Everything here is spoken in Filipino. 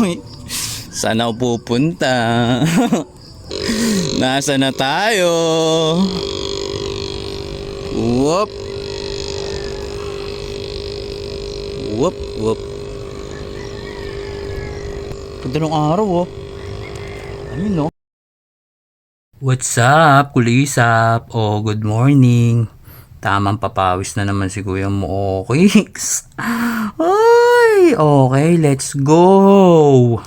Uy, saan ako pupunta? Nasa na tayo? Whoop. Whoop, whoop. Ganda ng araw, oh. Ayun, no? What's up, kulisap? Oh, good morning. Tamang papawis na naman si Kuya mo. Okay. Ay, okay, let's go.